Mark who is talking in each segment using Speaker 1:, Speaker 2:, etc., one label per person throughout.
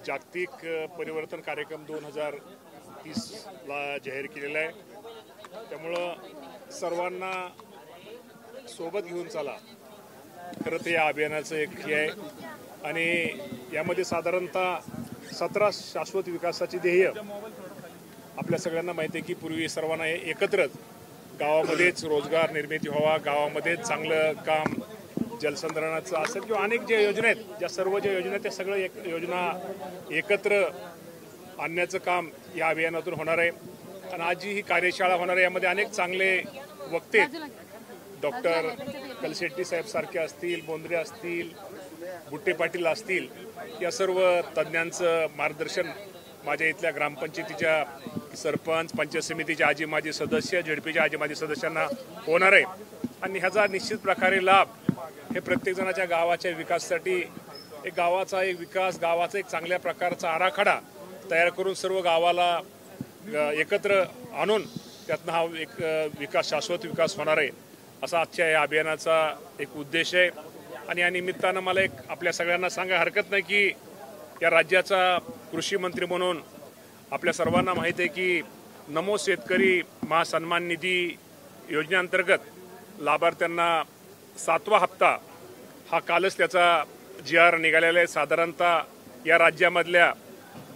Speaker 1: जागतिक परिवर्तन कार्यक्रम 2030ला जाहीर केलेला आहे। त्यामुळं सर्वांना सोबत घेऊन चला, खरं तर या अभियानाचं एक हे आहे। आणि यामध्ये साधारणतः 17 शाश्वत विकासाची ध्येय आपल्या सगळ्यांना माहिती आहे की पूर्वी सर्वांना एकत्रच गावामध्येच रोजगार निर्मिती व्हावा, गावामध्येच चांगलं काम जलसंधारणाचं असेल किंवा अनेक ज्या योजना आहेत, ज्या सर्व ज्या योजना आहेत त्या सगळं योजना एकत्र आणण्याचं काम या अभियानातून होणार आहे। आणि आज जी ही कार्यशाळा होणार आहे यामध्ये अनेक चांगले वक्ते, डॉक्टर कलशेट्टी साहेब सारखे असतील, बोंद्रे असतील, बुट्टे पाटील असतील, या सर्व तज्ज्ञांचं मार्गदर्शन माझ्या इथल्या ग्रामपंचायतीच्या सरपंच, पंचायत समितीचे आजी माजी सदस्य, झेडपीच्या आजी माजी सदस्यांना होणार आहे। आणि ह्याचा निश्चित प्रकारे लाभ हे प्रत्येक जणाच्या गावाच्या विकासासाठी एक गावाचा एक विकास, गावाचा एक चांगल्या प्रकारचा आराखडा तयार करून सर्व गावाला एकत्र आणून त्यातनं हा एक विकास, शाश्वत विकास होणार आहे, असा आजच्या या अभियानाचा एक उद्देश आहे। आणि या निमित्तानं मला एक आपल्या सगळ्यांना सांगायला हरकत नाही की या राज्याचा कृषी मंत्री म्हणून आपल्या सर्वांना माहीत आहे की नमो शेतकरी महासन्मान निधी योजनेअंतर्गत लाभार्थ्यांना 7वा हप्ता हा कालच त्याचा GR निघालेला आहे। साधारणतः या राज्यामधल्या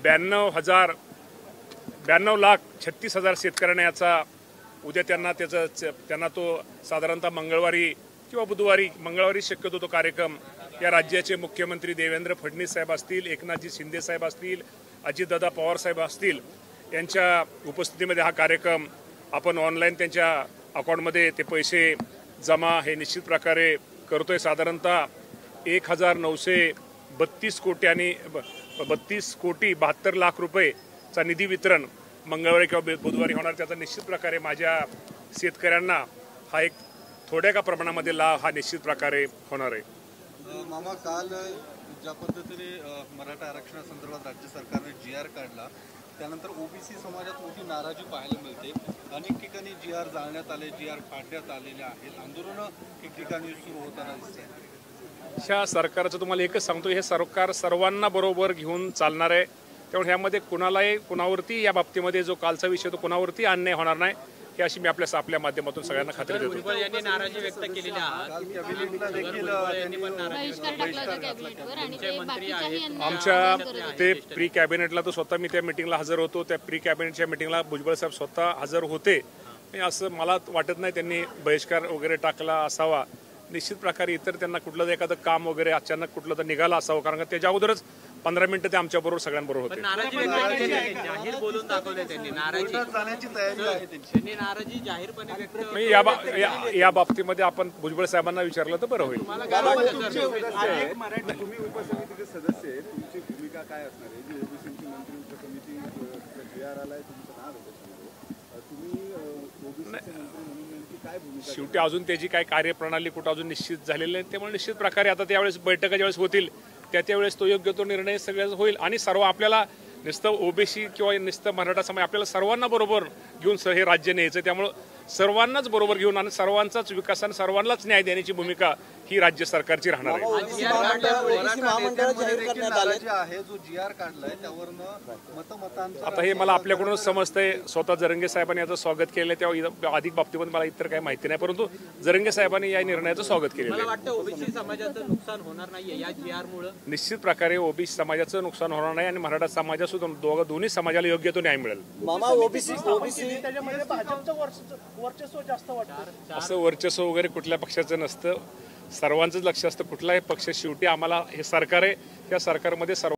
Speaker 1: 92,36,000 शेतकऱ्यांना याचा उद्या त्यांना तो साधारणतः मंगळवारी किंवा बुधवारी, मंगळवारी शक्यतो तो कार्यक्रम या राज्याचे मुख्यमंत्री देवेंद्र फडणवीस साहेब असतील, एकनाथजी शिंदे साहेब असतील, अजितदादा पवार साहेब असतील, यांच्या उपस्थितीमध्ये हा कार्यक्रम आपण ऑनलाईन त्यांच्या अकाउंटमध्ये ते पैसे जमा हे निश्चित प्रकारे करतोय। साधारणतः 1,932 कोटी आणि 32,72,00,000 रुपयेचा निधी वितरण मंगळवारी किंवा बुधवारी होणार। त्याचा निश्चित प्रकारे माझ्या शेतकऱ्यांना हा एक थोड्या का प्रमाणामध्ये लाभ हा निश्चित प्रकारे होणार आहे।
Speaker 2: मामा, काल ज्या पद्धतीने मराठा आरक्षणासंदर्भात राज्य सरकारने GR काढला त्यानंतर ओबीसी समाजात मोठी नाराजी पाहायला मिळते। अनेक ठिकाणी GR जाळण्यात आले, GR फाडण्यात आलेले आहेत, आंदोलनं ठिकठिकाणी सुरू होताना दिसतात।
Speaker 1: ह्या सरकारचं तुम्हाला एकच सांगतो, हे सरकार सर्वांना बरोबर घेऊन चालणार आहे। त्यामुळे ह्यामध्ये कुणालाही कुणावरती या बाबतीमध्ये जो कालचा विषय तो कुणावरती अन्याय होणार नाही, हे अशी मी आपल्या माध्यमातून सगळ्यांना खात्री देतो।
Speaker 3: नाराजी व्यक्त केलेली
Speaker 1: आमच्या ते प्री कॅबिनेटला तर स्वतः मी त्या मिटिंगला हजर होतो, त्या प्री कॅबिनेटच्या मिटिंगला भुजबळ साहेब स्वतः हजर होते। असं मला वाटत नाही त्यांनी बहिष्कार वगैरे टाकला असावा। निश्चित प्रकारे इतर त्यांना कुठलं एखादं काम वगैरे अचानक कुठलं तर निघालं असावं, कारण का त्याच्या अगोदरच 15 मिनिटं ते आमच्याबरोबर सगळ्यांबरोबर होते।
Speaker 3: जाहीर बोलून दाखवले त्यांनी नाराजी जाहीरपणे व्यक्त।
Speaker 1: या बाबतीमध्ये आपण भुजबळ साहेबांना विचारलं तर बरं होईल।
Speaker 4: तुम्ही उपसमितीचे सदस्य आहे, तुमची भूमिका काय असणार आहे? जी ओबीसीची मंत्री उपसमिती GR आलाय, तुमचं नाव आहे त्याच्यामध्ये, तुम्ही ओबीसीचे मंत्री म्हणून नेमकी काय भूमिका?
Speaker 1: शेवटी अजून त्याची काय कार्यप्रणाली कुठं अजून निश्चित झालेली नाही, त्यामुळे निश्चित प्रकारे आता त्यावेळेस बैठका ज्यावेळेस होतील त्यावेळेस तो योग्य तो निर्णय सगळ्याच होईल। आणि सर्व आपल्याला नुसतं ओबीसी किंवा नुसतं मराठा समाज, आपल्याला सर्वांना बरोबर घेऊन हे राज्य न्यायचं, त्यामुळं सर्वांनाच बरोबर घेऊन आणि सर्वांचाच विकास आणि सर्वांनाच न्याय देण्याची भूमिका ही राज्य सरकारची राहणार आहे। आता हे मला आपल्याकडूनच समजतंय, स्वतः जरंगे साहेबांनी याचं स्वागत केलं, तेव्हा अधिक बाबतीमध्ये मला इतर काही माहिती नाही, परंतु जरंगे साहेबांनी या निर्णयाचं स्वागत केलेलं आहे।
Speaker 3: ओबीसी समाजाचं नुकसान होणार नाहीये या GR मुळे?
Speaker 1: निश्चित प्रकारे ओबीसी समाजाचं नुकसान होणार नाही आणि मराठा समाजासुद्धा दोन्ही समाजाला योग्य तो न्याय मिळेल।
Speaker 5: वर्चस्व जास्त वाटतं
Speaker 1: असं वर्चस्व वगैरे कुठल्या पक्षाचं नसतं, सर्वांचंच लक्ष असतं। कुठलाही पक्ष शेवटी आम्हाला हे सरकार आहे, त्या सरकारमध्ये सर्व